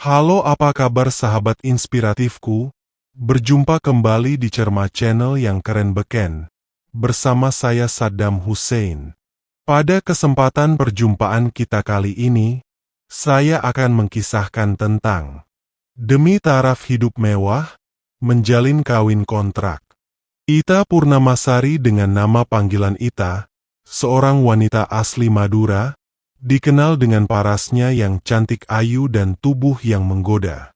Halo, apa kabar sahabat inspiratifku? Berjumpa kembali di Cermat Channel yang keren beken. Bersama saya Saddam Hussein. Pada kesempatan perjumpaan kita kali ini, saya akan mengkisahkan tentang demi taraf hidup mewah, menjalin kawin kontrak. Ita Purnamasari dengan nama panggilan Ita, seorang wanita asli Madura, dikenal dengan parasnya yang cantik ayu dan tubuh yang menggoda.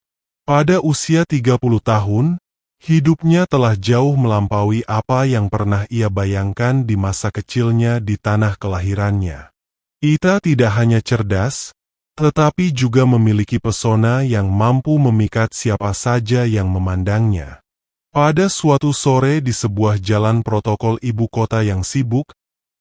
Pada usia 30 tahun, hidupnya telah jauh melampaui apa yang pernah ia bayangkan di masa kecilnya di tanah kelahirannya. Ita tidak hanya cerdas, tetapi juga memiliki pesona yang mampu memikat siapa saja yang memandangnya. Pada suatu sore di sebuah jalan protokol ibu kota yang sibuk,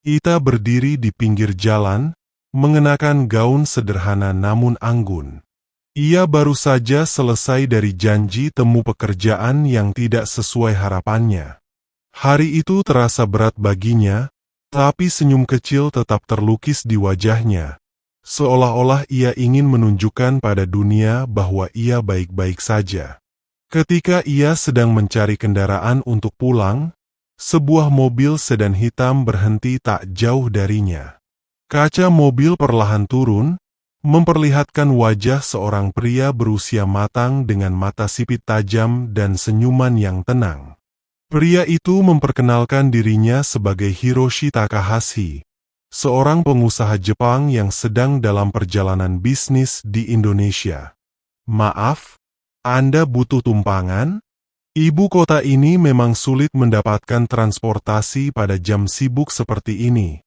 Ita berdiri di pinggir jalan, mengenakan gaun sederhana namun anggun. Ia baru saja selesai dari janji temu pekerjaan yang tidak sesuai harapannya. Hari itu terasa berat baginya, tapi senyum kecil tetap terlukis di wajahnya. Seolah-olah ia ingin menunjukkan pada dunia bahwa ia baik-baik saja. Ketika ia sedang mencari kendaraan untuk pulang, sebuah mobil sedan hitam berhenti tak jauh darinya. Kaca mobil perlahan turun, memperlihatkan wajah seorang pria berusia matang dengan mata sipit tajam dan senyuman yang tenang. Pria itu memperkenalkan dirinya sebagai Hiroshi Takahashi, seorang pengusaha Jepang yang sedang dalam perjalanan bisnis di Indonesia. Maaf, Anda butuh tumpangan? Ibu kota ini memang sulit mendapatkan transportasi pada jam sibuk seperti ini,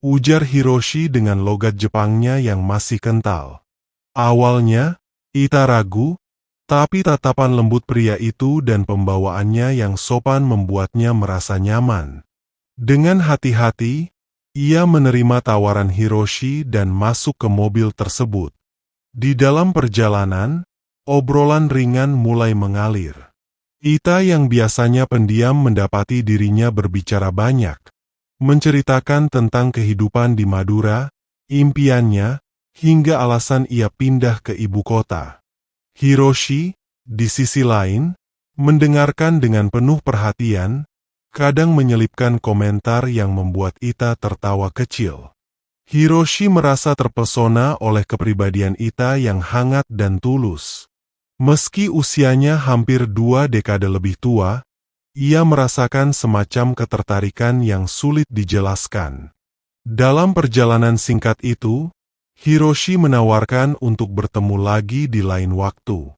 ujar Hiroshi dengan logat Jepangnya yang masih kental. Awalnya, Ita ragu, tapi tatapan lembut pria itu dan pembawaannya yang sopan membuatnya merasa nyaman. Dengan hati-hati, ia menerima tawaran Hiroshi dan masuk ke mobil tersebut. Di dalam perjalanan, obrolan ringan mulai mengalir. Ita yang biasanya pendiam mendapati dirinya berbicara banyak, menceritakan tentang kehidupan di Madura, impiannya, hingga alasan ia pindah ke ibu kota. Hiroshi, di sisi lain, mendengarkan dengan penuh perhatian, kadang menyelipkan komentar yang membuat Ita tertawa kecil. Hiroshi merasa terpesona oleh kepribadian Ita yang hangat dan tulus. Meski usianya hampir 2 dekade lebih tua, ia merasakan semacam ketertarikan yang sulit dijelaskan. Dalam perjalanan singkat itu, Hiroshi menawarkan untuk bertemu lagi di lain waktu.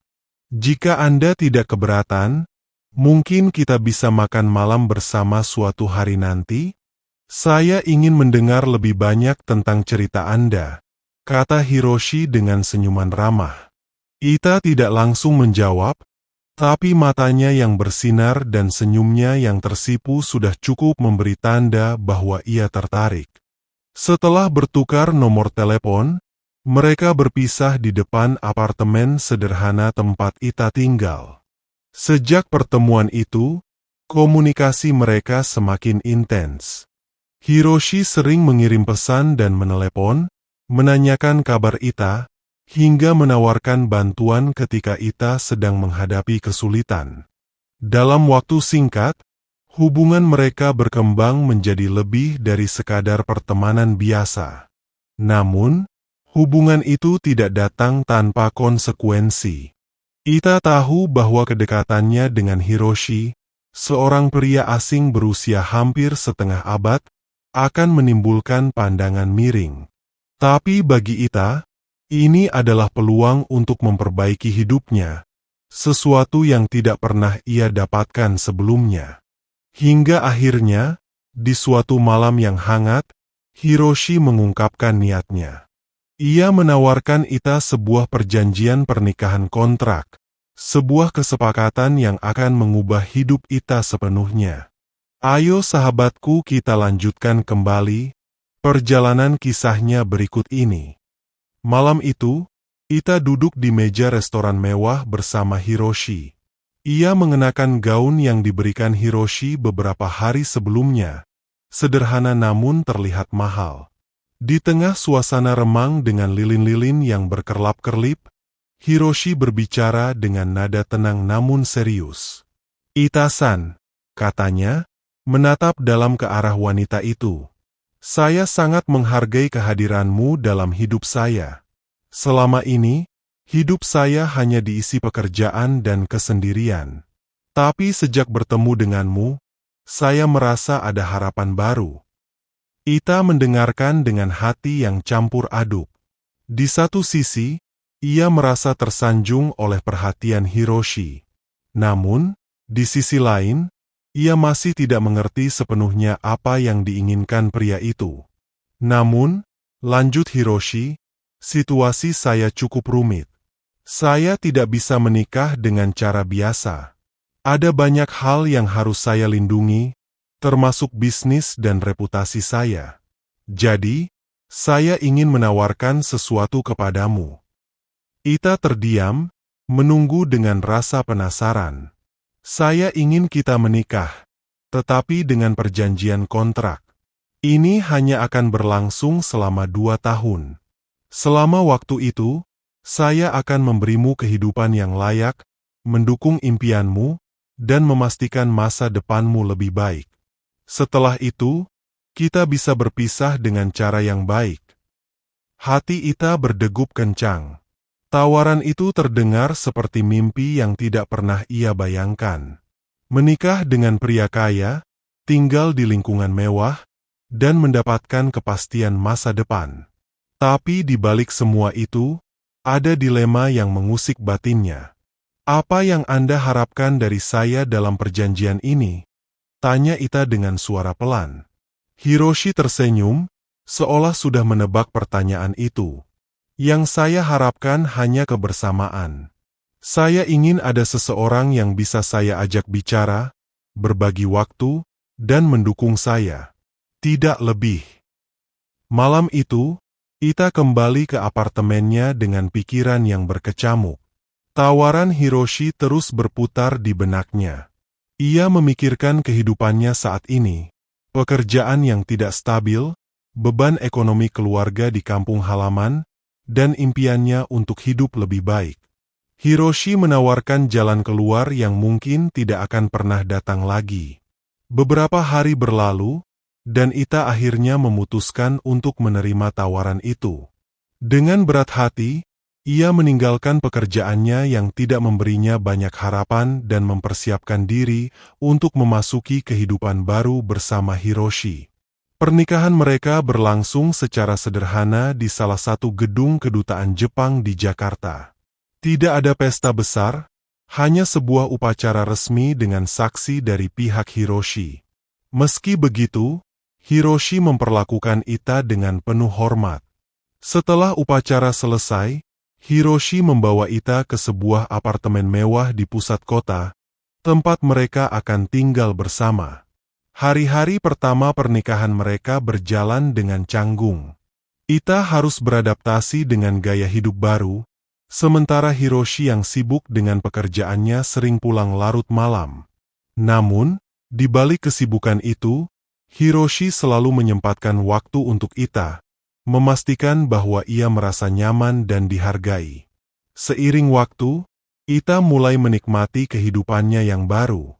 Jika Anda tidak keberatan, mungkin kita bisa makan malam bersama suatu hari nanti? Saya ingin mendengar lebih banyak tentang cerita Anda, kata Hiroshi dengan senyuman ramah. Ita tidak langsung menjawab, tapi matanya yang bersinar dan senyumnya yang tersipu sudah cukup memberi tanda bahwa ia tertarik. Setelah bertukar nomor telepon, mereka berpisah di depan apartemen sederhana tempat Ita tinggal. Sejak pertemuan itu, komunikasi mereka semakin intens. Hiroshi sering mengirim pesan dan menelepon, menanyakan kabar Ita, hingga menawarkan bantuan ketika Ita sedang menghadapi kesulitan. Dalam waktu singkat, hubungan mereka berkembang menjadi lebih dari sekadar pertemanan biasa. Namun, hubungan itu tidak datang tanpa konsekuensi. Ita tahu bahwa kedekatannya dengan Hiroshi, seorang pria asing berusia hampir setengah abad, akan menimbulkan pandangan miring. Tapi bagi Ita, ini adalah peluang untuk memperbaiki hidupnya, sesuatu yang tidak pernah ia dapatkan sebelumnya. Hingga akhirnya, di suatu malam yang hangat, Hiroshi mengungkapkan niatnya. Ia menawarkan Ita sebuah perjanjian pernikahan kontrak, sebuah kesepakatan yang akan mengubah hidup Ita sepenuhnya. Ayo sahabatku, kita lanjutkan kembali perjalanan kisahnya berikut ini. Malam itu, Ita duduk di meja restoran mewah bersama Hiroshi. Ia mengenakan gaun yang diberikan Hiroshi beberapa hari sebelumnya, sederhana namun terlihat mahal. Di tengah suasana remang dengan lilin-lilin yang berkerlap-kerlip, Hiroshi berbicara dengan nada tenang namun serius. "Ita-san," katanya, menatap dalam ke arah wanita itu. "Saya sangat menghargai kehadiranmu dalam hidup saya. Selama ini, hidup saya hanya diisi pekerjaan dan kesendirian. Tapi sejak bertemu denganmu, saya merasa ada harapan baru." Ita mendengarkan dengan hati yang campur aduk. Di satu sisi, ia merasa tersanjung oleh perhatian Hiroshi. Namun, di sisi lain, ia masih tidak mengerti sepenuhnya apa yang diinginkan pria itu. "Namun," lanjut Hiroshi, "situasi saya cukup rumit. Saya tidak bisa menikah dengan cara biasa. Ada banyak hal yang harus saya lindungi, termasuk bisnis dan reputasi saya. Jadi, saya ingin menawarkan sesuatu kepadamu." Ita terdiam, menunggu dengan rasa penasaran. "Saya ingin kita menikah, tetapi dengan perjanjian kontrak. Ini hanya akan berlangsung selama 2 tahun. Selama waktu itu, saya akan memberimu kehidupan yang layak, mendukung impianmu, dan memastikan masa depanmu lebih baik. Setelah itu, kita bisa berpisah dengan cara yang baik." Hati Ita berdegup kencang. Tawaran itu terdengar seperti mimpi yang tidak pernah ia bayangkan. Menikah dengan pria kaya, tinggal di lingkungan mewah, dan mendapatkan kepastian masa depan. Tapi di balik semua itu, ada dilema yang mengusik batinnya. "Apa yang Anda harapkan dari saya dalam perjanjian ini?" tanya Ita dengan suara pelan. Hiroshi tersenyum, seolah sudah menebak pertanyaan itu. "Yang saya harapkan hanya kebersamaan. Saya ingin ada seseorang yang bisa saya ajak bicara, berbagi waktu, dan mendukung saya. Tidak lebih." Malam itu, Ita kembali ke apartemennya dengan pikiran yang berkecamuk. Tawaran Hiroshi terus berputar di benaknya. Ia memikirkan kehidupannya saat ini, pekerjaan yang tidak stabil, beban ekonomi keluarga di kampung halaman, dan impiannya untuk hidup lebih baik. Hiroshi menawarkan jalan keluar yang mungkin tidak akan pernah datang lagi. Beberapa hari berlalu, dan Ita akhirnya memutuskan untuk menerima tawaran itu. Dengan berat hati, ia meninggalkan pekerjaannya yang tidak memberinya banyak harapan dan mempersiapkan diri untuk memasuki kehidupan baru bersama Hiroshi. Pernikahan mereka berlangsung secara sederhana di salah satu gedung kedutaan Jepang di Jakarta. Tidak ada pesta besar, hanya sebuah upacara resmi dengan saksi dari pihak Hiroshi. Meski begitu, Hiroshi memperlakukan Ita dengan penuh hormat. Setelah upacara selesai, Hiroshi membawa Ita ke sebuah apartemen mewah di pusat kota, tempat mereka akan tinggal bersama. Hari-hari pertama pernikahan mereka berjalan dengan canggung. Ita harus beradaptasi dengan gaya hidup baru, sementara Hiroshi yang sibuk dengan pekerjaannya sering pulang larut malam. Namun, di balik kesibukan itu, Hiroshi selalu menyempatkan waktu untuk Ita, memastikan bahwa ia merasa nyaman dan dihargai. Seiring waktu, Ita mulai menikmati kehidupannya yang baru.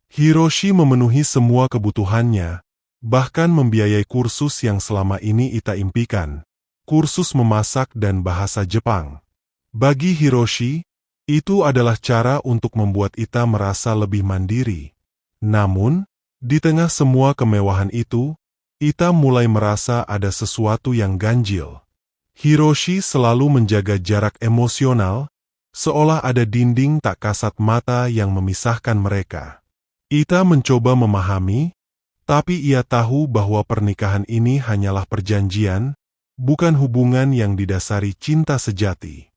Hiroshi memenuhi semua kebutuhannya, bahkan membiayai kursus yang selama ini Ita impikan, kursus memasak dan bahasa Jepang. Bagi Hiroshi, itu adalah cara untuk membuat Ita merasa lebih mandiri. Namun, di tengah semua kemewahan itu, Ita mulai merasa ada sesuatu yang ganjil. Hiroshi selalu menjaga jarak emosional, seolah ada dinding tak kasat mata yang memisahkan mereka. Ita mencoba memahami, tapi ia tahu bahwa pernikahan ini hanyalah perjanjian, bukan hubungan yang didasari cinta sejati.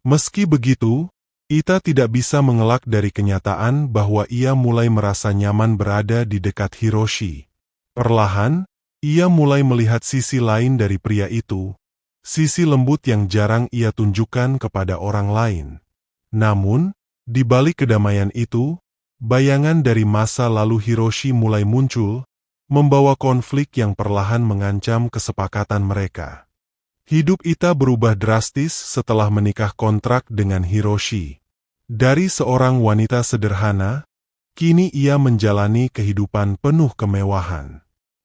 Meski begitu, Ita tidak bisa mengelak dari kenyataan bahwa ia mulai merasa nyaman berada di dekat Hiroshi. Perlahan, ia mulai melihat sisi lain dari pria itu, sisi lembut yang jarang ia tunjukkan kepada orang lain. Namun, di balik kedamaian itu, bayangan dari masa lalu Hiroshi mulai muncul, membawa konflik yang perlahan mengancam kesepakatan mereka. Hidup Ita berubah drastis setelah menikah kontrak dengan Hiroshi. Dari seorang wanita sederhana, kini ia menjalani kehidupan penuh kemewahan.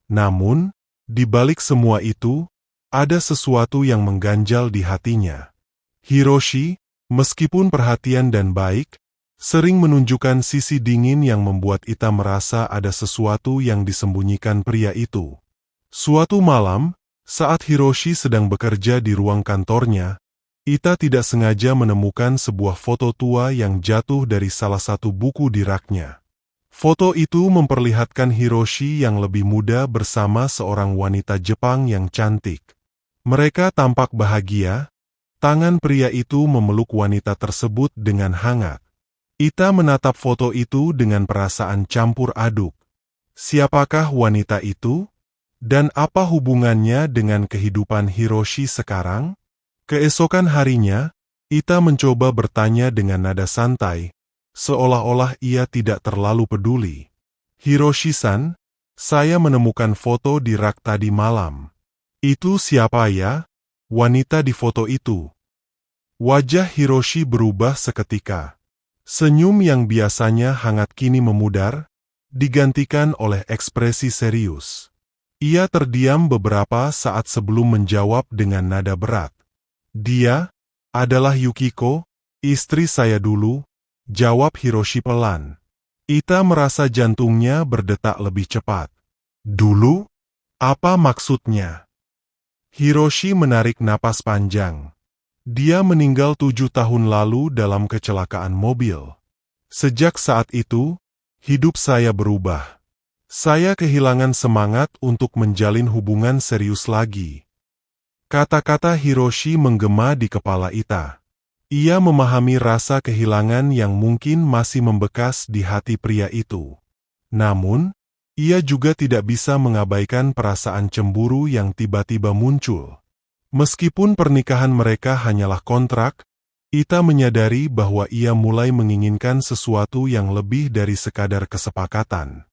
Namun, di balik semua itu, ada sesuatu yang mengganjal di hatinya. Hiroshi, meskipun perhatian dan baik, sering menunjukkan sisi dingin yang membuat Ita merasa ada sesuatu yang disembunyikan pria itu. Suatu malam, saat Hiroshi sedang bekerja di ruang kantornya, Ita tidak sengaja menemukan sebuah foto tua yang jatuh dari salah satu buku di raknya. Foto itu memperlihatkan Hiroshi yang lebih muda bersama seorang wanita Jepang yang cantik. Mereka tampak bahagia, tangan pria itu memeluk wanita tersebut dengan hangat. Ita menatap foto itu dengan perasaan campur aduk. Siapakah wanita itu? Dan apa hubungannya dengan kehidupan Hiroshi sekarang? Keesokan harinya, Ita mencoba bertanya dengan nada santai, seolah-olah ia tidak terlalu peduli. Hiroshi-san, saya menemukan foto di rak tadi malam. Itu siapa ya? Wanita di foto itu. Wajah Hiroshi berubah seketika. Senyum yang biasanya hangat kini memudar, digantikan oleh ekspresi serius. Ia terdiam beberapa saat sebelum menjawab dengan nada berat. Dia adalah Yukiko, istri saya dulu, jawab Hiroshi pelan. Ita merasa jantungnya berdetak lebih cepat. Dulu? Apa maksudnya? Hiroshi menarik napas panjang. Dia meninggal 7 tahun lalu dalam kecelakaan mobil. Sejak saat itu, hidup saya berubah. Saya kehilangan semangat untuk menjalin hubungan serius lagi. Kata-kata Hiroshi menggema di kepala Ita. Ia memahami rasa kehilangan yang mungkin masih membekas di hati pria itu. Namun, ia juga tidak bisa mengabaikan perasaan cemburu yang tiba-tiba muncul. Meskipun pernikahan mereka hanyalah kontrak, Ita menyadari bahwa ia mulai menginginkan sesuatu yang lebih dari sekadar kesepakatan.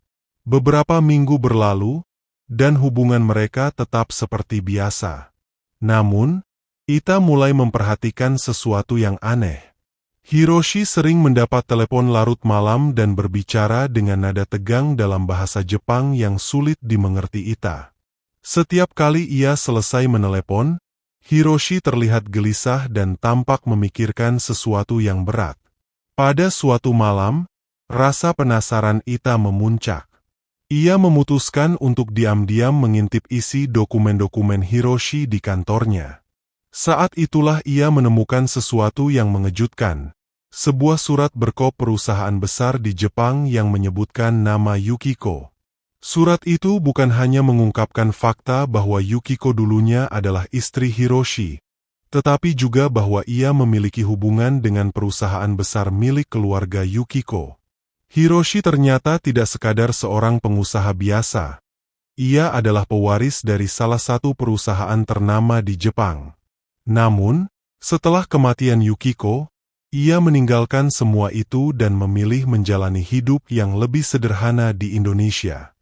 Beberapa minggu berlalu, dan hubungan mereka tetap seperti biasa. Namun, Ita mulai memperhatikan sesuatu yang aneh. Hiroshi sering mendapat telepon larut malam dan berbicara dengan nada tegang dalam bahasa Jepang yang sulit dimengerti Ita. Setiap kali ia selesai menelepon, Hiroshi terlihat gelisah dan tampak memikirkan sesuatu yang berat. Pada suatu malam, rasa penasaran Ita memuncak. Ia memutuskan untuk diam-diam mengintip isi dokumen-dokumen Hiroshi di kantornya. Saat itulah ia menemukan sesuatu yang mengejutkan. Sebuah surat berkop perusahaan besar di Jepang yang menyebutkan nama Yukiko. Surat itu bukan hanya mengungkapkan fakta bahwa Yukiko dulunya adalah istri Hiroshi, tetapi juga bahwa ia memiliki hubungan dengan perusahaan besar milik keluarga Yukiko. Hiroshi ternyata tidak sekadar seorang pengusaha biasa. Ia adalah pewaris dari salah satu perusahaan ternama di Jepang. Namun, setelah kematian Yukiko, ia meninggalkan semua itu dan memilih menjalani hidup yang lebih sederhana di Indonesia.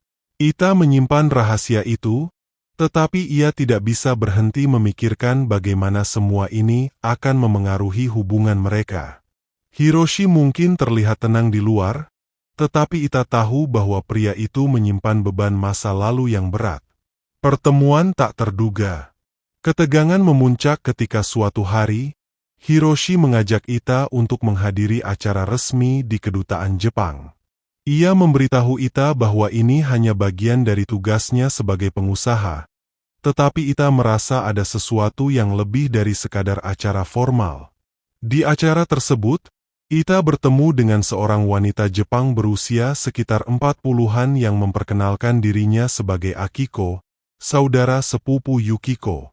Ita menyimpan rahasia itu, tetapi ia tidak bisa berhenti memikirkan bagaimana semua ini akan memengaruhi hubungan mereka. Hiroshi mungkin terlihat tenang di luar, tetapi Ita tahu bahwa pria itu menyimpan beban masa lalu yang berat. Pertemuan tak terduga. Ketegangan memuncak ketika suatu hari, Hiroshi mengajak Ita untuk menghadiri acara resmi di kedutaan Jepang. Ia memberitahu Ita bahwa ini hanya bagian dari tugasnya sebagai pengusaha, tetapi Ita merasa ada sesuatu yang lebih dari sekadar acara formal. Di acara tersebut, Ita bertemu dengan seorang wanita Jepang berusia sekitar 40-an yang memperkenalkan dirinya sebagai Akiko, saudara sepupu Yukiko.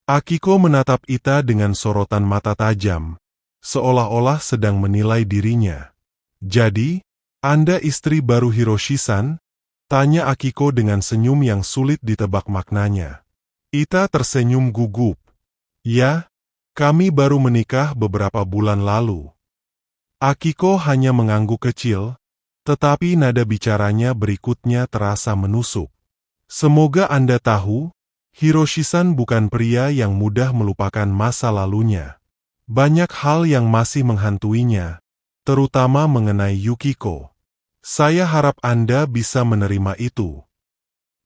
Akiko menatap Ita dengan sorotan mata tajam, seolah-olah sedang menilai dirinya. "Jadi, Anda istri baru Hiroshi-san?" tanya Akiko dengan senyum yang sulit ditebak maknanya. Ita tersenyum gugup. "Ya, kami baru menikah beberapa bulan lalu." Akiko hanya mengangguk kecil, tetapi nada bicaranya berikutnya terasa menusuk. "Semoga Anda tahu, Hiroshi-san bukan pria yang mudah melupakan masa lalunya. Banyak hal yang masih menghantuinya, terutama mengenai Yukiko. Saya harap Anda bisa menerima itu.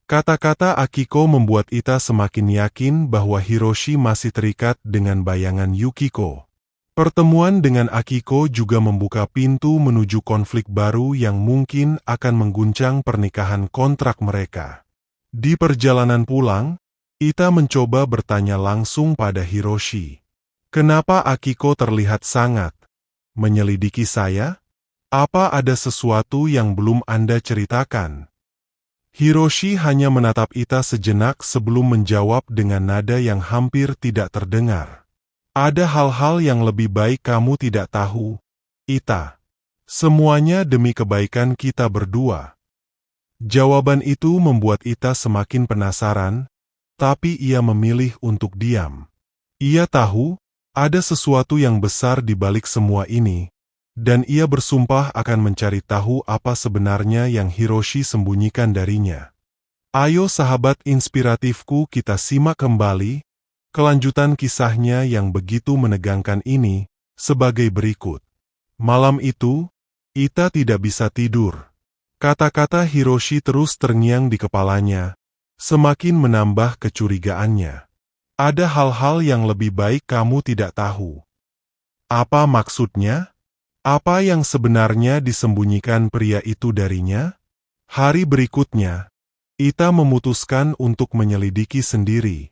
Kata-kata Akiko membuat Ita semakin yakin bahwa Hiroshi masih terikat dengan bayangan Yukiko. Pertemuan dengan Akiko juga membuka pintu menuju konflik baru yang mungkin akan mengguncang pernikahan kontrak mereka. Di perjalanan pulang, Ita mencoba bertanya langsung pada Hiroshi. Kenapa Akiko terlihat sangat menyelidiki saya? Apa ada sesuatu yang belum Anda ceritakan? Hiroshi hanya menatap Ita sejenak sebelum menjawab dengan nada yang hampir tidak terdengar. Ada hal-hal yang lebih baik kamu tidak tahu, Ita. Semuanya demi kebaikan kita berdua. Jawaban itu membuat Ita semakin penasaran, tapi ia memilih untuk diam. Ia tahu, ada sesuatu yang besar di balik semua ini, dan ia bersumpah akan mencari tahu apa sebenarnya yang Hiroshi sembunyikan darinya. Ayo sahabat inspiratifku, kita simak kembali kelanjutan kisahnya yang begitu menegangkan ini, sebagai berikut. Malam itu, Ita tidak bisa tidur. Kata-kata Hiroshi terus terngiang di kepalanya, semakin menambah kecurigaannya. Ada hal-hal yang lebih baik kamu tidak tahu. Apa maksudnya? Apa yang sebenarnya disembunyikan pria itu darinya? Hari berikutnya, Ita memutuskan untuk menyelidiki sendiri.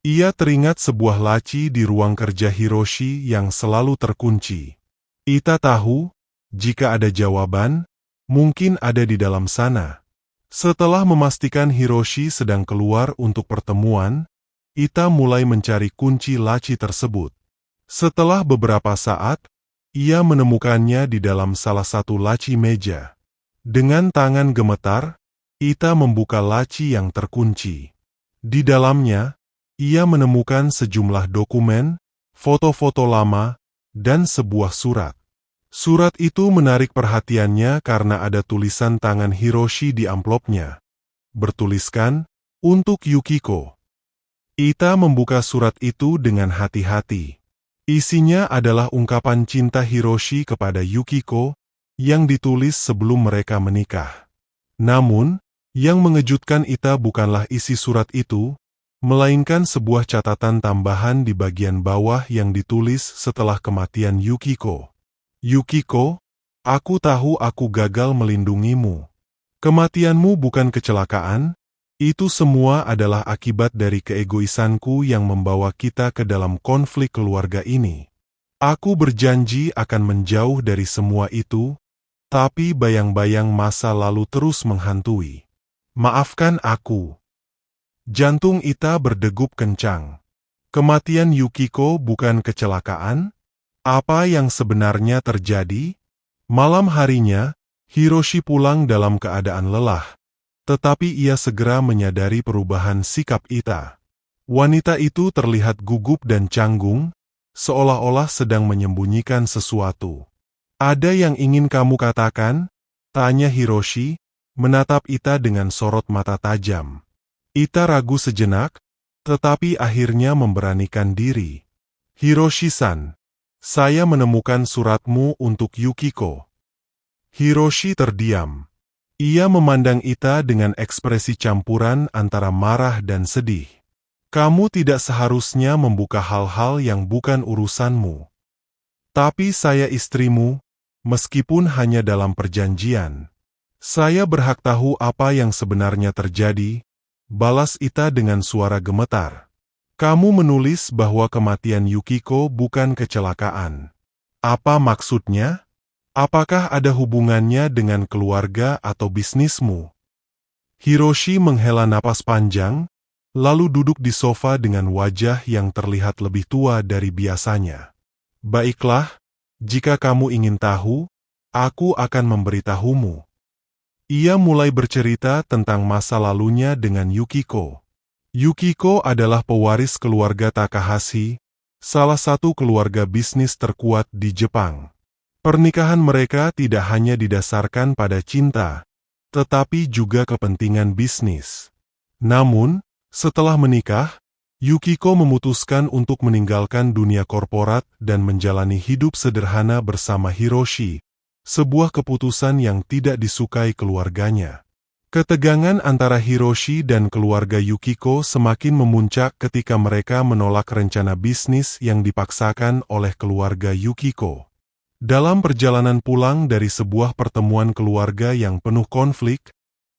Ia teringat sebuah laci di ruang kerja Hiroshi yang selalu terkunci. Ita tahu, jika ada jawaban, mungkin ada di dalam sana. Setelah memastikan Hiroshi sedang keluar untuk pertemuan, Ita mulai mencari kunci laci tersebut. Setelah beberapa saat, ia menemukannya di dalam salah satu laci meja. Dengan tangan gemetar, Ita membuka laci yang terkunci. Di dalamnya, ia menemukan sejumlah dokumen, foto-foto lama, dan sebuah surat. Surat itu menarik perhatiannya karena ada tulisan tangan Hiroshi di amplopnya. Bertuliskan, untuk Yukiko. Ita membuka surat itu dengan hati-hati. Isinya adalah ungkapan cinta Hiroshi kepada Yukiko, yang ditulis sebelum mereka menikah. Namun, yang mengejutkan Ita bukanlah isi surat itu, melainkan sebuah catatan tambahan di bagian bawah yang ditulis setelah kematian Yukiko. Yukiko, aku tahu aku gagal melindungimu. Kematianmu bukan kecelakaan, itu semua adalah akibat dari keegoisanku yang membawa kita ke dalam konflik keluarga ini. Aku berjanji akan menjauh dari semua itu, tapi bayang-bayang masa lalu terus menghantui. Maafkan aku. Jantung Ita berdegup kencang. Kematian Yukiko bukan kecelakaan? Apa yang sebenarnya terjadi? Malam harinya, Hiroshi pulang dalam keadaan lelah, tetapi ia segera menyadari perubahan sikap Ita. Wanita itu terlihat gugup dan canggung, seolah-olah sedang menyembunyikan sesuatu. Ada yang ingin kamu katakan? Tanya Hiroshi, menatap Ita dengan sorot mata tajam. Ita ragu sejenak, tetapi akhirnya memberanikan diri. Hiroshi-san, saya menemukan suratmu untuk Yukiko. Hiroshi terdiam. Ia memandang Ita dengan ekspresi campuran antara marah dan sedih. Kamu tidak seharusnya membuka hal-hal yang bukan urusanmu. Tapi saya istrimu, meskipun hanya dalam perjanjian. Saya berhak tahu apa yang sebenarnya terjadi, balas Ita dengan suara gemetar. Kamu menulis bahwa kematian Yukiko bukan kecelakaan. Apa maksudnya? Apakah ada hubungannya dengan keluarga atau bisnismu? Hiroshi menghela napas panjang, lalu duduk di sofa dengan wajah yang terlihat lebih tua dari biasanya. Baiklah, jika kamu ingin tahu, aku akan memberitahumu. Ia mulai bercerita tentang masa lalunya dengan Yukiko. Yukiko adalah pewaris keluarga Takahashi, salah satu keluarga bisnis terkuat di Jepang. Pernikahan mereka tidak hanya didasarkan pada cinta, tetapi juga kepentingan bisnis. Namun, Setelah menikah, Yukiko memutuskan untuk meninggalkan dunia korporat dan menjalani hidup sederhana bersama Hiroshi, sebuah keputusan yang tidak disukai keluarganya. Ketegangan antara Hiroshi dan keluarga Yukiko semakin memuncak ketika mereka menolak rencana bisnis yang dipaksakan oleh keluarga Yukiko. Dalam perjalanan pulang dari sebuah pertemuan keluarga yang penuh konflik,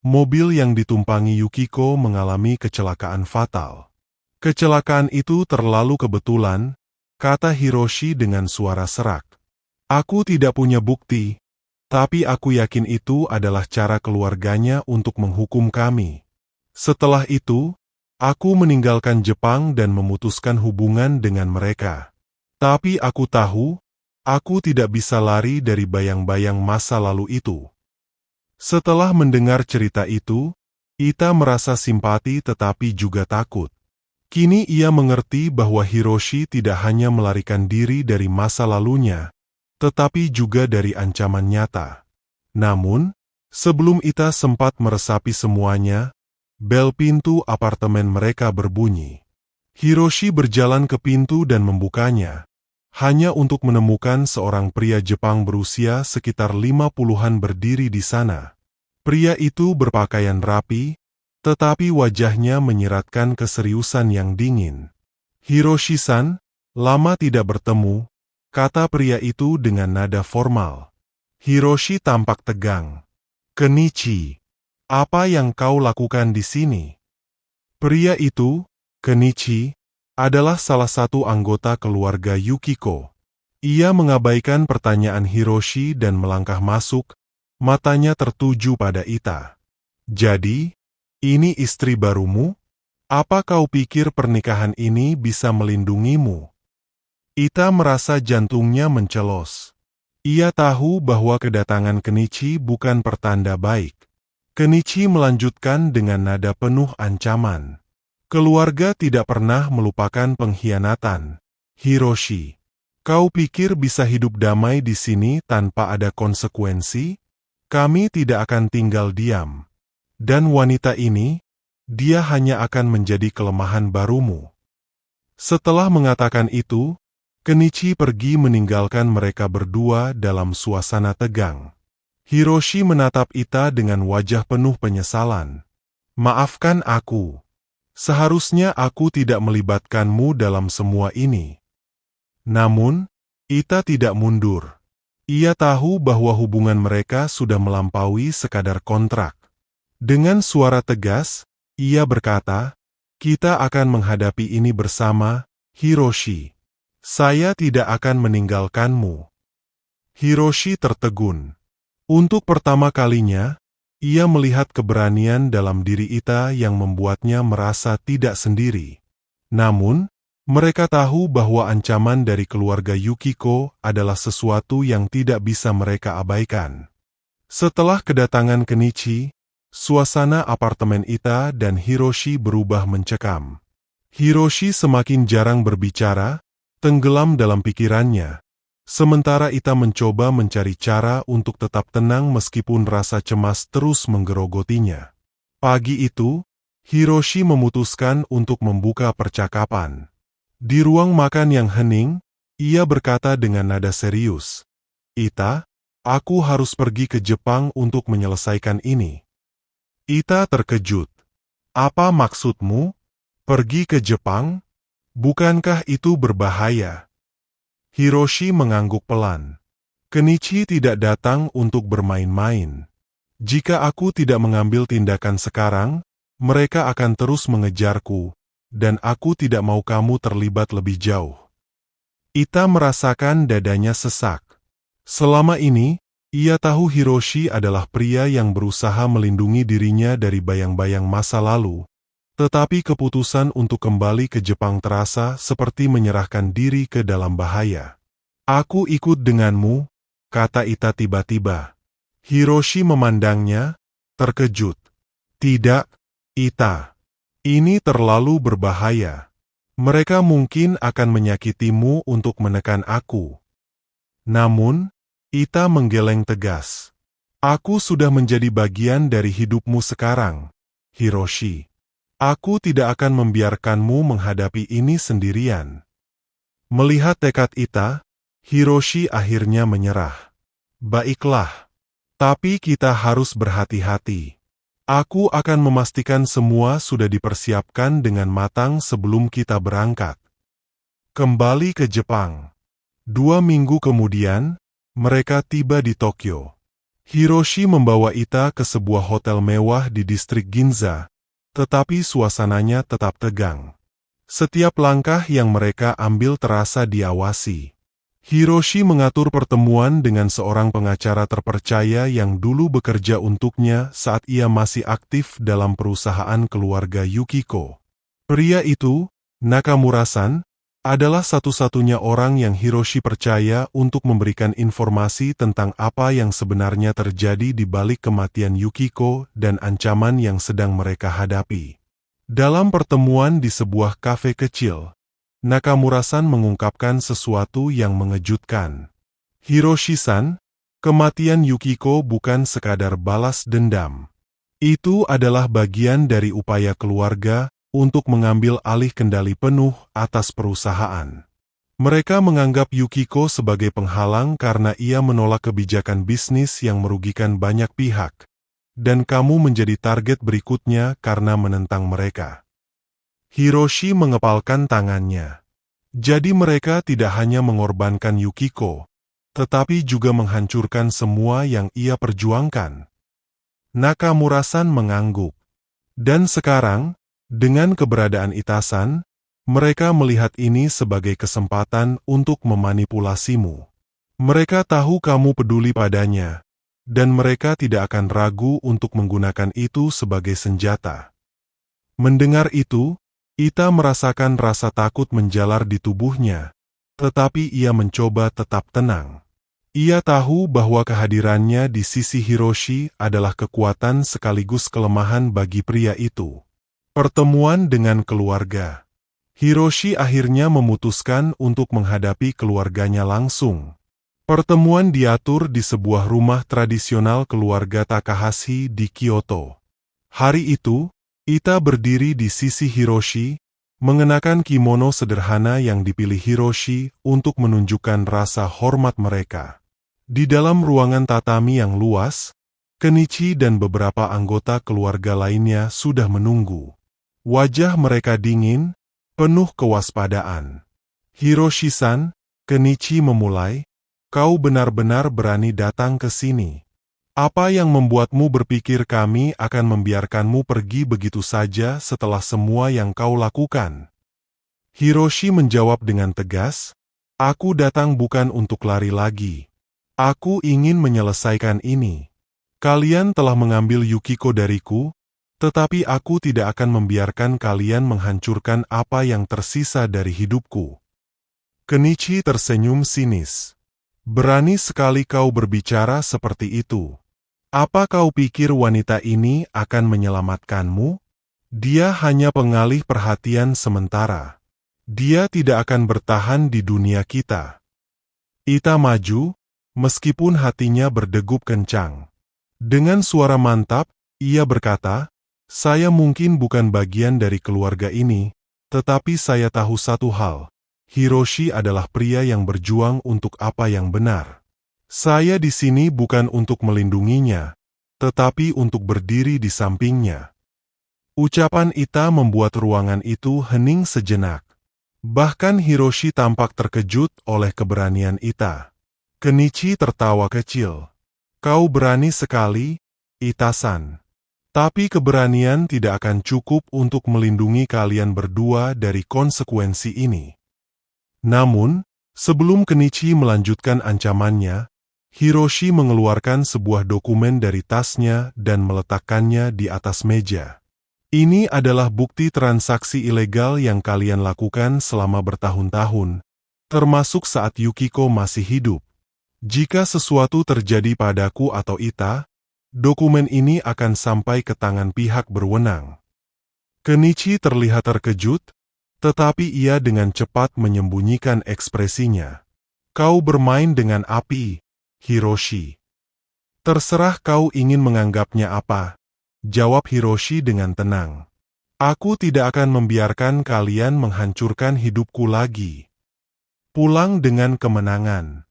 mobil yang ditumpangi Yukiko mengalami kecelakaan fatal. Kecelakaan itu terlalu kebetulan, kata Hiroshi dengan suara serak. Aku tidak punya bukti, tapi aku yakin itu adalah cara keluarganya untuk menghukum kami. Setelah itu, aku meninggalkan Jepang dan memutuskan hubungan dengan mereka. Tapi aku tahu, aku tidak bisa lari dari bayang-bayang masa lalu itu. Setelah mendengar cerita itu, Ita merasa simpati tetapi juga takut. Kini ia mengerti bahwa Hiroshi tidak hanya melarikan diri dari masa lalunya, tetapi juga dari ancaman nyata. Namun, sebelum Ita sempat meresapi semuanya, bel pintu apartemen mereka berbunyi. Hiroshi berjalan ke pintu dan membukanya, hanya untuk menemukan seorang pria Jepang berusia sekitar 50-an berdiri di sana. Pria itu berpakaian rapi, tetapi wajahnya menyiratkan keseriusan yang dingin. Hiroshi-san, lama tidak bertemu, kata pria itu dengan nada formal. Hiroshi tampak tegang. Kenichi, apa yang kau lakukan di sini? Pria itu, Kenichi, adalah salah satu anggota keluarga Yukiko. Ia mengabaikan pertanyaan Hiroshi dan melangkah masuk, matanya tertuju pada Ita. Jadi, ini istri barumu? Apa kau pikir pernikahan ini bisa melindungimu? Ita merasa jantungnya mencelos. Ia tahu bahwa kedatangan Kenichi bukan pertanda baik. Kenichi melanjutkan dengan nada penuh ancaman. Keluarga tidak pernah melupakan pengkhianatan. Hiroshi, kau pikir bisa hidup damai di sini tanpa ada konsekuensi? Kami tidak akan tinggal diam. Dan wanita ini, dia hanya akan menjadi kelemahan barumu. Setelah mengatakan itu, Kenichi pergi meninggalkan mereka berdua dalam suasana tegang. Hiroshi menatap Ita dengan wajah penuh penyesalan. Maafkan aku. Seharusnya aku tidak melibatkanmu dalam semua ini. Namun, Ita tidak mundur. Ia tahu bahwa hubungan mereka sudah melampaui sekadar kontrak. Dengan suara tegas, ia berkata, "Kita akan menghadapi ini bersama, Hiroshi. Saya tidak akan meninggalkanmu." Hiroshi tertegun. Untuk pertama kalinya, ia melihat keberanian dalam diri Ita yang membuatnya merasa tidak sendiri. Namun, mereka tahu bahwa ancaman dari keluarga Yukiko adalah sesuatu yang tidak bisa mereka abaikan. Setelah kedatangan Kenichi, suasana apartemen Ita dan Hiroshi berubah mencekam. Hiroshi semakin jarang berbicara, tenggelam dalam pikirannya. Sementara Ita mencoba mencari cara untuk tetap tenang meskipun rasa cemas terus menggerogotinya. Pagi itu, Hiroshi memutuskan untuk membuka percakapan. Di ruang makan yang hening, ia berkata dengan nada serius, "Ita, aku harus pergi ke Jepang untuk menyelesaikan ini." Ita terkejut. Apa maksudmu? Pergi ke Jepang? Bukankah itu berbahaya? Hiroshi mengangguk pelan. Kenichi tidak datang untuk bermain-main. Jika aku tidak mengambil tindakan sekarang, mereka akan terus mengejarku, dan aku tidak mau kamu terlibat lebih jauh. Ita merasakan dadanya sesak. Selama ini, ia tahu Hiroshi adalah pria yang berusaha melindungi dirinya dari bayang-bayang masa lalu, tetapi keputusan untuk kembali ke Jepang terasa seperti menyerahkan diri ke dalam bahaya. Aku ikut denganmu, kata Ita tiba-tiba. Hiroshi memandangnya, terkejut. Tidak, Ita. Ini terlalu berbahaya. Mereka mungkin akan menyakitimu untuk menekan aku. Namun, Ita menggeleng tegas. Aku sudah menjadi bagian dari hidupmu sekarang, Hiroshi. Aku tidak akan membiarkanmu menghadapi ini sendirian. Melihat tekad Ita, Hiroshi akhirnya menyerah. Baiklah. Tapi kita harus berhati-hati. Aku akan memastikan semua sudah dipersiapkan dengan matang sebelum kita berangkat. Kembali ke Jepang. 2 minggu kemudian, mereka tiba di Tokyo. Hiroshi membawa Ita ke sebuah hotel mewah di distrik Ginza, tetapi suasananya tetap tegang. Setiap langkah yang mereka ambil terasa diawasi. Hiroshi mengatur pertemuan dengan seorang pengacara terpercaya yang dulu bekerja untuknya saat ia masih aktif dalam perusahaan keluarga Yukiko. Pria itu, Nakamura-san, adalah satu-satunya orang yang Hiroshi percaya untuk memberikan informasi tentang apa yang sebenarnya terjadi di balik kematian Yukiko dan ancaman yang sedang mereka hadapi. Dalam pertemuan di sebuah kafe kecil, Nakamura-san mengungkapkan sesuatu yang mengejutkan. Hiroshi-san, kematian Yukiko bukan sekadar balas dendam. Itu adalah bagian dari upaya keluarga untuk mengambil alih kendali penuh atas perusahaan. Mereka menganggap Yukiko sebagai penghalang karena ia menolak kebijakan bisnis yang merugikan banyak pihak, dan kamu menjadi target berikutnya karena menentang mereka. Hiroshi mengepalkan tangannya. Jadi mereka tidak hanya mengorbankan Yukiko, tetapi juga menghancurkan semua yang ia perjuangkan. Nakamura-san mengangguk. Dan sekarang, dengan keberadaan Ita-san, mereka melihat ini sebagai kesempatan untuk memanipulasimu. Mereka tahu kamu peduli padanya, dan mereka tidak akan ragu untuk menggunakan itu sebagai senjata. Mendengar itu, Ita merasakan rasa takut menjalar di tubuhnya, tetapi ia mencoba tetap tenang. Ia tahu bahwa kehadirannya di sisi Hiroshi adalah kekuatan sekaligus kelemahan bagi pria itu. Pertemuan dengan keluarga. Hiroshi akhirnya memutuskan untuk menghadapi keluarganya langsung. Pertemuan diatur di sebuah rumah tradisional keluarga Takahashi di Kyoto. Hari itu, Ita berdiri di sisi Hiroshi, mengenakan kimono sederhana yang dipilih Hiroshi untuk menunjukkan rasa hormat mereka. Di dalam ruangan tatami yang luas, Kenichi dan beberapa anggota keluarga lainnya sudah menunggu. Wajah mereka dingin, penuh kewaspadaan. Hiroshi-san, Kenichi memulai, kau benar-benar berani datang ke sini. Apa yang membuatmu berpikir kami akan membiarkanmu pergi begitu saja setelah semua yang kau lakukan? Hiroshi menjawab dengan tegas, aku datang bukan untuk lari lagi. Aku ingin menyelesaikan ini. Kalian telah mengambil Yukiko dariku, tetapi aku tidak akan membiarkan kalian menghancurkan apa yang tersisa dari hidupku. Kenichi tersenyum sinis. Berani sekali kau berbicara seperti itu. Apa kau pikir wanita ini akan menyelamatkanmu? Dia hanya pengalih perhatian sementara. Dia tidak akan bertahan di dunia kita. Ita maju, meskipun hatinya berdegup kencang. Dengan suara mantap, ia berkata, saya mungkin bukan bagian dari keluarga ini, tetapi saya tahu satu hal. Hiroshi adalah pria yang berjuang untuk apa yang benar. Saya di sini bukan untuk melindunginya, tetapi untuk berdiri di sampingnya. Ucapan Ita membuat ruangan itu hening sejenak. Bahkan Hiroshi tampak terkejut oleh keberanian Ita. Kenichi tertawa kecil. Kau berani sekali, Ita-san. Tapi keberanian tidak akan cukup untuk melindungi kalian berdua dari konsekuensi ini. Namun, sebelum Kenichi melanjutkan ancamannya, Hiroshi mengeluarkan sebuah dokumen dari tasnya dan meletakkannya di atas meja. Ini adalah bukti transaksi ilegal yang kalian lakukan selama bertahun-tahun, termasuk saat Yukiko masih hidup. Jika sesuatu terjadi padaku atau Ita, dokumen ini akan sampai ke tangan pihak berwenang. Kenichi terlihat terkejut, tetapi ia dengan cepat menyembunyikan ekspresinya. Kau bermain dengan api, Hiroshi. Terserah kau ingin menganggapnya apa, jawab Hiroshi dengan tenang. Aku tidak akan membiarkan kalian menghancurkan hidupku lagi. Pulang dengan kemenangan.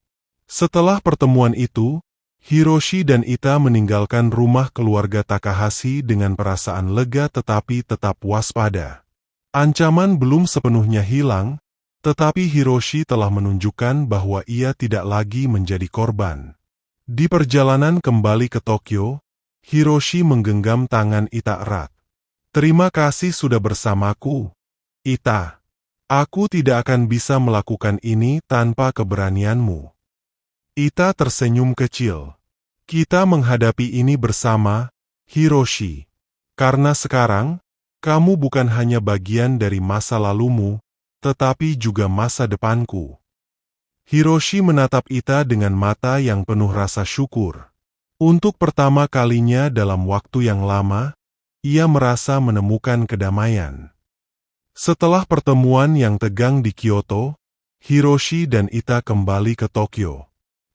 Setelah pertemuan itu, Hiroshi dan Ita meninggalkan rumah keluarga Takahashi dengan perasaan lega tetapi tetap waspada. Ancaman belum sepenuhnya hilang, tetapi Hiroshi telah menunjukkan bahwa ia tidak lagi menjadi korban. Di perjalanan kembali ke Tokyo, Hiroshi menggenggam tangan Ita erat. Terima kasih sudah bersamaku, Ita. Aku tidak akan bisa melakukan ini tanpa keberanianmu. Ita tersenyum kecil. Kita menghadapi ini bersama, Hiroshi. Karena sekarang, kamu bukan hanya bagian dari masa lalumu, tetapi juga masa depanku. Hiroshi menatap Ita dengan mata yang penuh rasa syukur. Untuk pertama kalinya dalam waktu yang lama, ia merasa menemukan kedamaian. Setelah pertemuan yang tegang di Kyoto, Hiroshi dan Ita kembali ke Tokyo.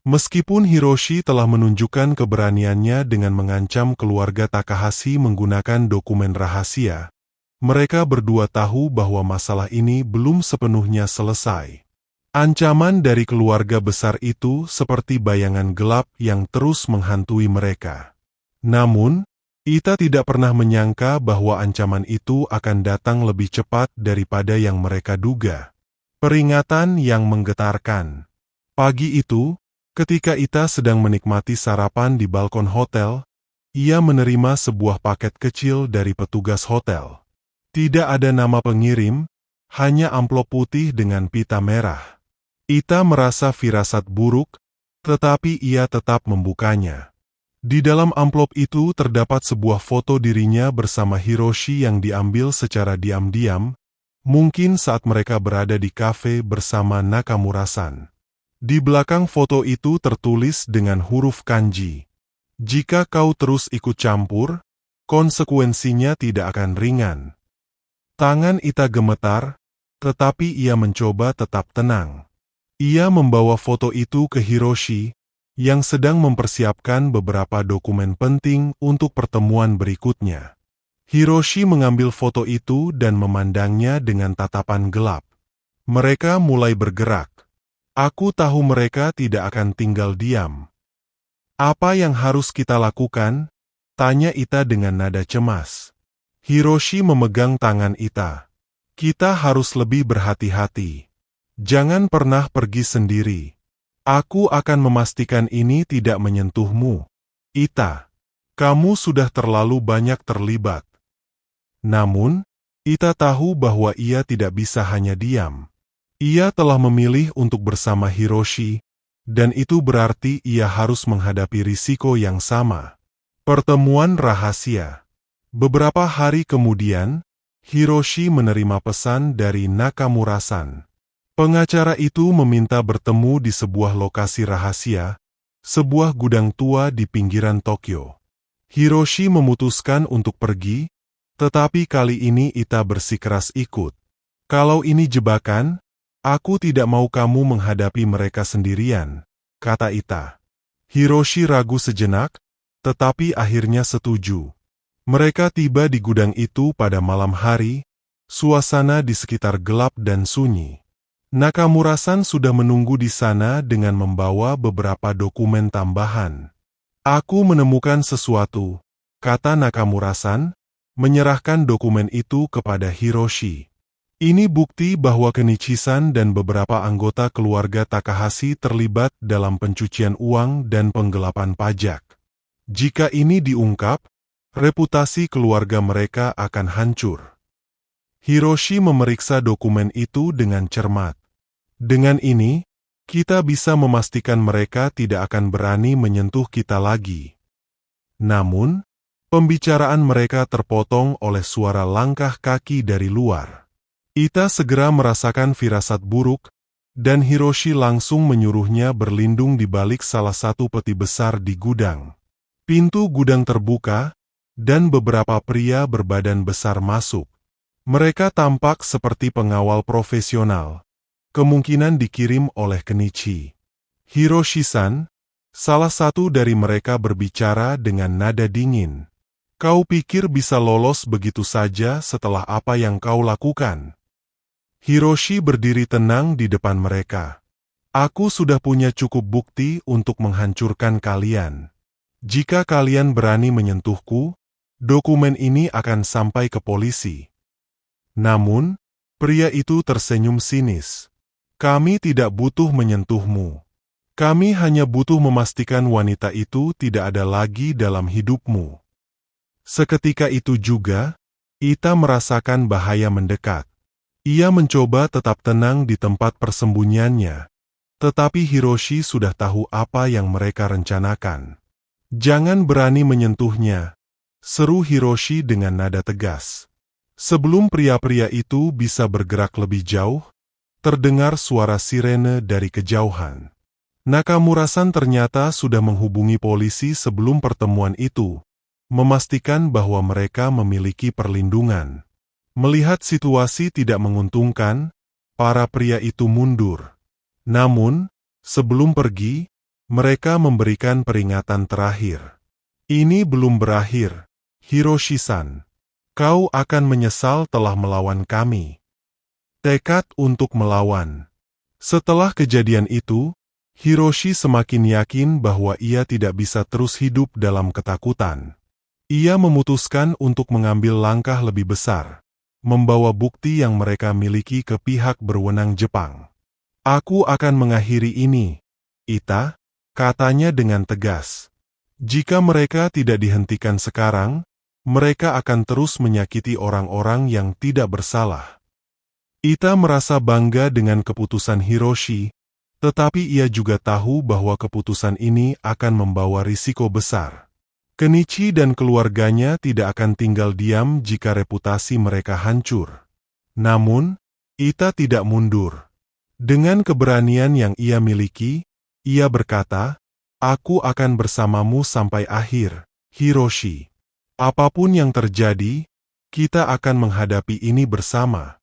Meskipun Hiroshi telah menunjukkan keberaniannya dengan mengancam keluarga Takahashi menggunakan dokumen rahasia, mereka berdua tahu bahwa masalah ini belum sepenuhnya selesai. Ancaman dari keluarga besar itu seperti bayangan gelap yang terus menghantui mereka. Namun, Ita tidak pernah menyangka bahwa ancaman itu akan datang lebih cepat daripada yang mereka duga. Peringatan yang menggetarkan. Pagi itu, ketika Ita sedang menikmati sarapan di balkon hotel, ia menerima sebuah paket kecil dari petugas hotel. Tidak ada nama pengirim, hanya amplop putih dengan pita merah. Ita merasa firasat buruk, tetapi ia tetap membukanya. Di dalam amplop itu terdapat sebuah foto dirinya bersama Hiroshi yang diambil secara diam-diam, mungkin saat mereka berada di kafe bersama Nakamura-san. Di belakang foto itu tertulis dengan huruf kanji. Jika kau terus ikut campur, konsekuensinya tidak akan ringan. Tangan Ita gemetar, tetapi ia mencoba tetap tenang. Ia membawa foto itu ke Hiroshi, yang sedang mempersiapkan beberapa dokumen penting untuk pertemuan berikutnya. Hiroshi mengambil foto itu dan memandangnya dengan tatapan gelap. Mereka mulai bergerak. Aku tahu mereka tidak akan tinggal diam. Apa yang harus kita lakukan? Tanya Ita dengan nada cemas. Hiroshi memegang tangan Ita. Kita harus lebih berhati-hati. Jangan pernah pergi sendiri. Aku akan memastikan ini tidak menyentuhmu. Ita, kamu sudah terlalu banyak terlibat. Namun, Ita tahu bahwa ia tidak bisa hanya diam. Ia telah memilih untuk bersama Hiroshi, dan itu berarti ia harus menghadapi risiko yang sama. Pertemuan rahasia. Beberapa hari kemudian, Hiroshi menerima pesan dari Nakamura-san. Pengacara itu meminta bertemu di sebuah lokasi rahasia, sebuah gudang tua di pinggiran Tokyo. Hiroshi memutuskan untuk pergi, tetapi kali ini Ita bersikeras ikut. Kalau ini jebakan, aku tidak mau kamu menghadapi mereka sendirian, kata Ita. Hiroshi ragu sejenak, tetapi akhirnya setuju. Mereka tiba di gudang itu pada malam hari, suasana di sekitar gelap dan sunyi. Nakamura-san sudah menunggu di sana dengan membawa beberapa dokumen tambahan. Aku menemukan sesuatu, kata Nakamura-san, menyerahkan dokumen itu kepada Hiroshi. Ini bukti bahwa Kenichi-san dan beberapa anggota keluarga Takahashi terlibat dalam pencucian uang dan penggelapan pajak. Jika ini diungkap, reputasi keluarga mereka akan hancur. Hiroshi memeriksa dokumen itu dengan cermat. Dengan ini, kita bisa memastikan mereka tidak akan berani menyentuh kita lagi. Namun, pembicaraan mereka terpotong oleh suara langkah kaki dari luar. Ita segera merasakan firasat buruk, dan Hiroshi langsung menyuruhnya berlindung di balik salah satu peti besar di gudang. Pintu gudang terbuka, dan beberapa pria berbadan besar masuk. Mereka tampak seperti pengawal profesional, kemungkinan dikirim oleh Kenichi. Hiroshi-san, salah satu dari mereka berbicara dengan nada dingin. Kau pikir bisa lolos begitu saja setelah apa yang kau lakukan? Hiroshi berdiri tenang di depan mereka. Aku sudah punya cukup bukti untuk menghancurkan kalian. Jika kalian berani menyentuhku, dokumen ini akan sampai ke polisi. Namun, pria itu tersenyum sinis. Kami tidak butuh menyentuhmu. Kami hanya butuh memastikan wanita itu tidak ada lagi dalam hidupmu. Seketika itu juga, Ita merasakan bahaya mendekat. Ia mencoba tetap tenang di tempat persembunyiannya. Tetapi Hiroshi sudah tahu apa yang mereka rencanakan. Jangan berani menyentuhnya, seru Hiroshi dengan nada tegas. Sebelum pria-pria itu bisa bergerak lebih jauh, terdengar suara sirene dari kejauhan. Nakamura-san ternyata sudah menghubungi polisi sebelum pertemuan itu, memastikan bahwa mereka memiliki perlindungan. Melihat situasi tidak menguntungkan, para pria itu mundur. Namun, sebelum pergi, mereka memberikan peringatan terakhir. Ini belum berakhir, Hiroshi-san. Kau akan menyesal telah melawan kami. Tekad untuk melawan. Setelah kejadian itu, Hiroshi semakin yakin bahwa ia tidak bisa terus hidup dalam ketakutan. Ia memutuskan untuk mengambil langkah lebih besar, membawa bukti yang mereka miliki ke pihak berwenang Jepang. Aku akan mengakhiri ini, Ita, katanya dengan tegas. Jika mereka tidak dihentikan sekarang, mereka akan terus menyakiti orang-orang yang tidak bersalah. Ita merasa bangga dengan keputusan Hiroshi, tetapi ia juga tahu bahwa keputusan ini akan membawa risiko besar. Kenichi dan keluarganya tidak akan tinggal diam jika reputasi mereka hancur. Namun, Ita tidak mundur. Dengan keberanian yang ia miliki, ia berkata, "Aku akan bersamamu sampai akhir, Hiroshi. Apapun yang terjadi, kita akan menghadapi ini bersama."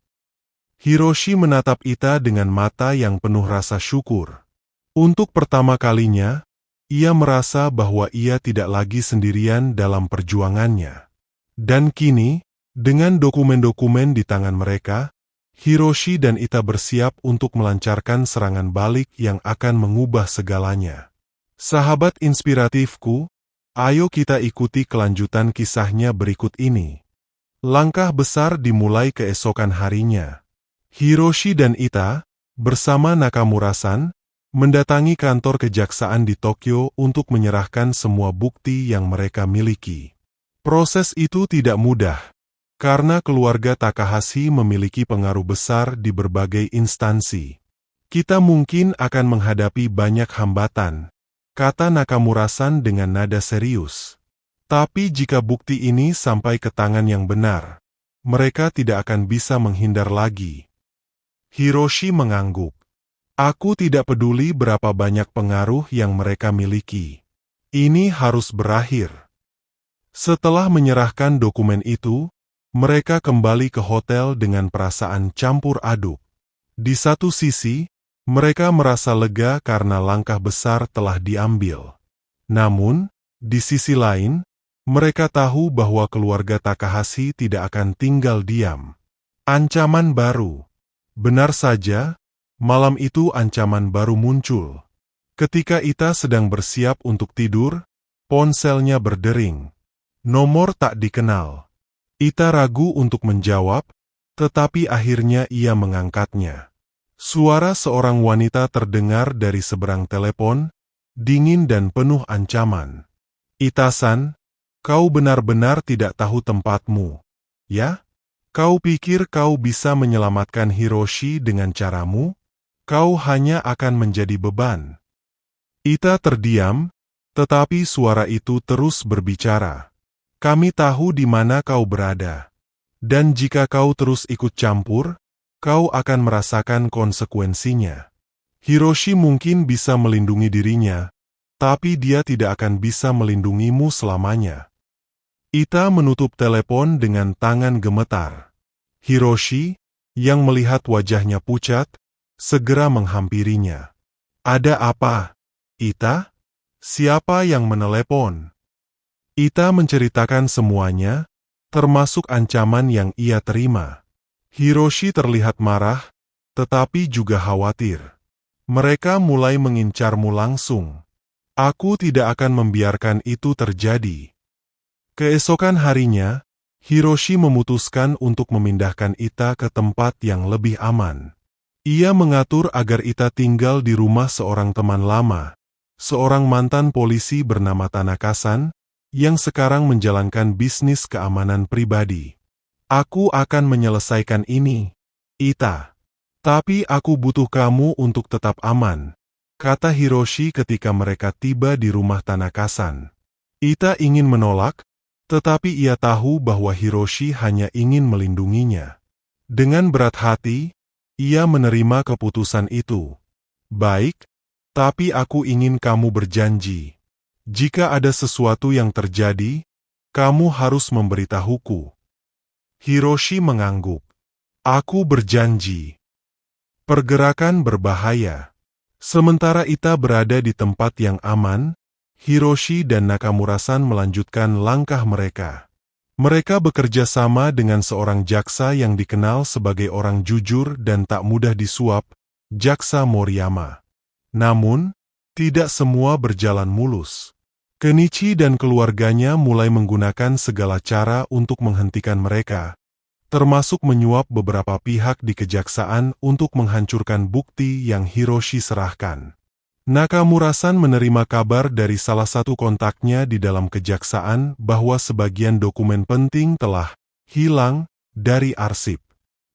Hiroshi menatap Ita dengan mata yang penuh rasa syukur. Untuk pertama kalinya, ia merasa bahwa ia tidak lagi sendirian dalam perjuangannya. Dan kini, dengan dokumen-dokumen di tangan mereka, Hiroshi dan Ita bersiap untuk melancarkan serangan balik yang akan mengubah segalanya. Sahabat inspiratifku, ayo kita ikuti kelanjutan kisahnya berikut ini. Langkah besar dimulai keesokan harinya. Hiroshi dan Ita, bersama Nakamura-san, mendatangi kantor kejaksaan di Tokyo untuk menyerahkan semua bukti yang mereka miliki. Proses itu tidak mudah, karena keluarga Takahashi memiliki pengaruh besar di berbagai instansi. Kita mungkin akan menghadapi banyak hambatan, kata Nakamura-san dengan nada serius. Tapi jika bukti ini sampai ke tangan yang benar, mereka tidak akan bisa menghindar lagi. Hiroshi mengangguk. Aku tidak peduli berapa banyak pengaruh yang mereka miliki. Ini harus berakhir. Setelah menyerahkan dokumen itu, mereka kembali ke hotel dengan perasaan campur aduk. Di satu sisi, mereka merasa lega karena langkah besar telah diambil. Namun, di sisi lain, mereka tahu bahwa keluarga Takahashi tidak akan tinggal diam. Ancaman baru. Benar saja, malam itu ancaman baru muncul. Ketika Ita sedang bersiap untuk tidur, ponselnya berdering. Nomor tak dikenal. Ita ragu untuk menjawab, tetapi akhirnya ia mengangkatnya. Suara seorang wanita terdengar dari seberang telepon, dingin dan penuh ancaman. Ita-san, kau benar-benar tidak tahu tempatmu, ya? Kau pikir kau bisa menyelamatkan Hiroshi dengan caramu? Kau hanya akan menjadi beban. Ita terdiam, tetapi suara itu terus berbicara. Kami tahu di mana kau berada. Dan jika kau terus ikut campur, kau akan merasakan konsekuensinya. Hiroshi mungkin bisa melindungi dirinya, tapi dia tidak akan bisa melindungimu selamanya. Ita menutup telepon dengan tangan gemetar. Hiroshi, yang melihat wajahnya pucat, segera menghampirinya. Ada apa, Ita? Siapa yang menelepon? Ita menceritakan semuanya, termasuk ancaman yang ia terima. Hiroshi terlihat marah, tetapi juga khawatir. Mereka mulai mengincarmu langsung. Aku tidak akan membiarkan itu terjadi. Keesokan harinya, Hiroshi memutuskan untuk memindahkan Ita ke tempat yang lebih aman. Ia mengatur agar Ita tinggal di rumah seorang teman lama, seorang mantan polisi bernama Tanaka-san, yang sekarang menjalankan bisnis keamanan pribadi. Aku akan menyelesaikan ini, Ita. Tapi aku butuh kamu untuk tetap aman, kata Hiroshi ketika mereka tiba di rumah Tanaka-san. Ita ingin menolak, tetapi ia tahu bahwa Hiroshi hanya ingin melindunginya. Dengan berat hati, ia menerima keputusan itu. Baik, tapi aku ingin kamu berjanji. Jika ada sesuatu yang terjadi, kamu harus memberitahuku. Hiroshi mengangguk. Aku berjanji. Pergerakan berbahaya. Sementara Ita berada di tempat yang aman, Hiroshi dan Nakamura-san melanjutkan langkah mereka. Mereka bekerja sama dengan seorang jaksa yang dikenal sebagai orang jujur dan tak mudah disuap, Jaksa Moriyama. Namun, tidak semua berjalan mulus. Kenichi dan keluarganya mulai menggunakan segala cara untuk menghentikan mereka, termasuk menyuap beberapa pihak di kejaksaan untuk menghancurkan bukti yang Hiroshi serahkan. Nakamura-san menerima kabar dari salah satu kontaknya di dalam kejaksaan bahwa sebagian dokumen penting telah hilang dari arsip.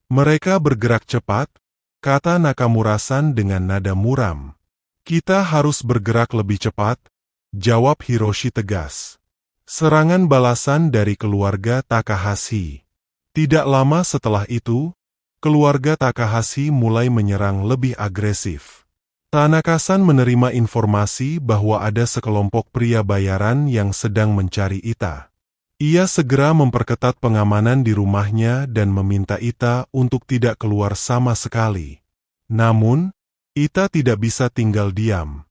Mereka bergerak cepat, kata Nakamura-san dengan nada muram. Kita harus bergerak lebih cepat, jawab Hiroshi tegas. Serangan balasan dari keluarga Takahashi. Tidak lama setelah itu, keluarga Takahashi mulai menyerang lebih agresif. Tanaka-san menerima informasi bahwa ada sekelompok pria bayaran yang sedang mencari Ita. Ia segera memperketat pengamanan di rumahnya dan meminta Ita untuk tidak keluar sama sekali. Namun, Ita tidak bisa tinggal diam.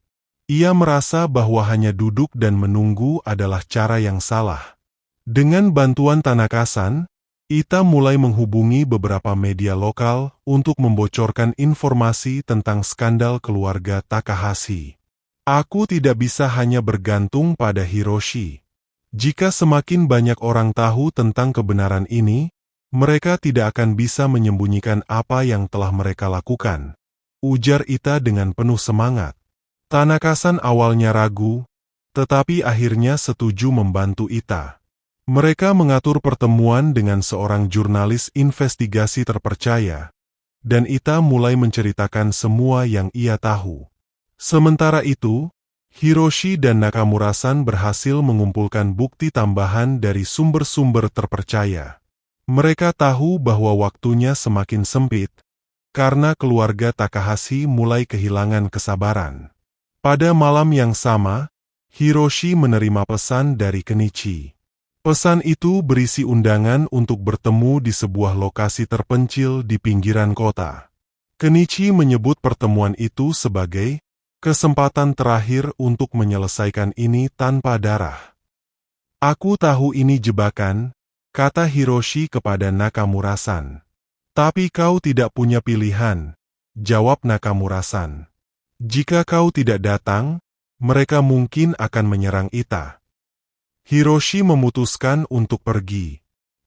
Ia merasa bahwa hanya duduk dan menunggu adalah cara yang salah. Dengan bantuan Tanaka-san, Ita mulai menghubungi beberapa media lokal untuk membocorkan informasi tentang skandal keluarga Takahashi. Aku tidak bisa hanya bergantung pada Hiroshi. Jika semakin banyak orang tahu tentang kebenaran ini, mereka tidak akan bisa menyembunyikan apa yang telah mereka lakukan, ujar Ita dengan penuh semangat. Tanaka-san awalnya ragu, tetapi akhirnya setuju membantu Ita. Mereka mengatur pertemuan dengan seorang jurnalis investigasi terpercaya, dan Ita mulai menceritakan semua yang ia tahu. Sementara itu, Hiroshi dan Nakamura-san berhasil mengumpulkan bukti tambahan dari sumber-sumber terpercaya. Mereka tahu bahwa waktunya semakin sempit, karena keluarga Takahashi mulai kehilangan kesabaran. Pada malam yang sama, Hiroshi menerima pesan dari Kenichi. Pesan itu berisi undangan untuk bertemu di sebuah lokasi terpencil di pinggiran kota. Kenichi menyebut pertemuan itu sebagai kesempatan terakhir untuk menyelesaikan ini tanpa darah. Aku tahu ini jebakan, kata Hiroshi kepada Nakamura-san. Tapi kau tidak punya pilihan, jawab Nakamura-san. Jika kau tidak datang, mereka mungkin akan menyerang Ita. Hiroshi memutuskan untuk pergi.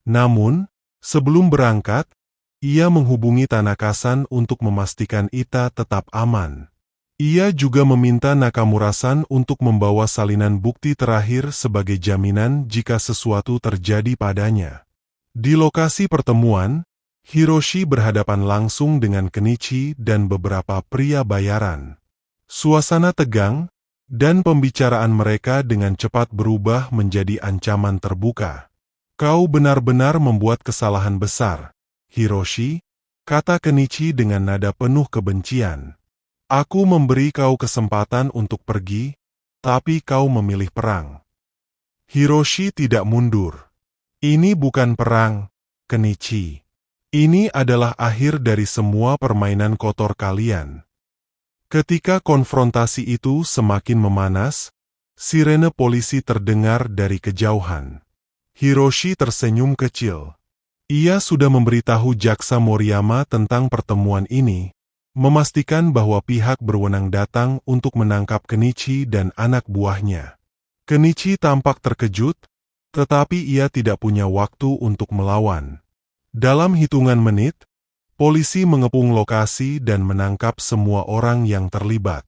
Namun, sebelum berangkat, ia menghubungi Tanaka-san untuk memastikan Ita tetap aman. Ia juga meminta Nakamura-san untuk membawa salinan bukti terakhir sebagai jaminan jika sesuatu terjadi padanya. Di lokasi pertemuan, Hiroshi berhadapan langsung dengan Kenichi dan beberapa pria bayaran. Suasana tegang, dan pembicaraan mereka dengan cepat berubah menjadi ancaman terbuka. Kau benar-benar membuat kesalahan besar, Hiroshi, kata Kenichi dengan nada penuh kebencian. Aku memberi kau kesempatan untuk pergi, tapi kau memilih perang. Hiroshi tidak mundur. Ini bukan perang, Kenichi. Ini adalah akhir dari semua permainan kotor kalian. Ketika konfrontasi itu semakin memanas, Sirene polisi terdengar dari kejauhan. Hiroshi tersenyum kecil. Ia sudah memberitahu Jaksa Moriyama tentang pertemuan ini, memastikan bahwa pihak berwenang datang untuk menangkap Kenichi dan anak buahnya. Kenichi tampak terkejut, tetapi ia tidak punya waktu untuk melawan. Dalam hitungan menit, polisi mengepung lokasi dan menangkap semua orang yang terlibat.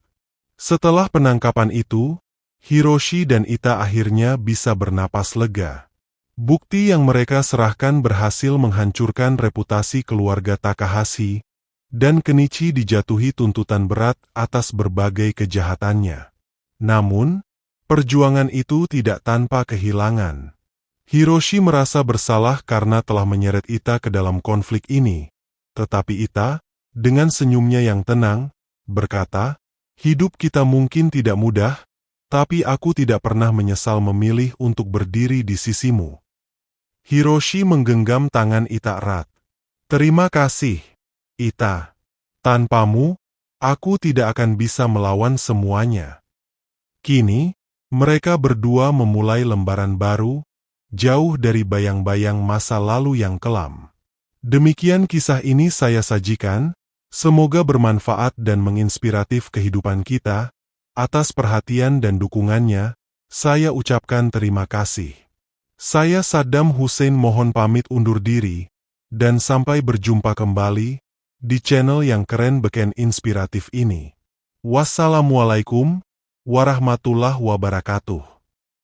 Setelah penangkapan itu, Hiroshi dan Ita akhirnya bisa bernapas lega. Bukti yang mereka serahkan berhasil menghancurkan reputasi keluarga Takahashi, dan Kenichi dijatuhi tuntutan berat atas berbagai kejahatannya. Namun, perjuangan itu tidak tanpa kehilangan. Hiroshi merasa bersalah karena telah menyeret Ita ke dalam konflik ini. Tetapi Ita, dengan senyumnya yang tenang, berkata, "Hidup kita mungkin tidak mudah, tapi aku tidak pernah menyesal memilih untuk berdiri di sisimu." Hiroshi menggenggam tangan Ita erat. "Terima kasih, Ita. Tanpamu, aku tidak akan bisa melawan semuanya." Kini, mereka berdua memulai lembaran baru, jauh dari bayang-bayang masa lalu yang kelam. Demikian kisah ini saya sajikan, semoga bermanfaat dan menginspiratif kehidupan kita. Atas perhatian dan dukungannya, saya ucapkan terima kasih. Saya Saddam Hussein mohon pamit undur diri, dan sampai berjumpa kembali di channel yang keren beken inspiratif ini. Wassalamualaikum warahmatullahi wabarakatuh.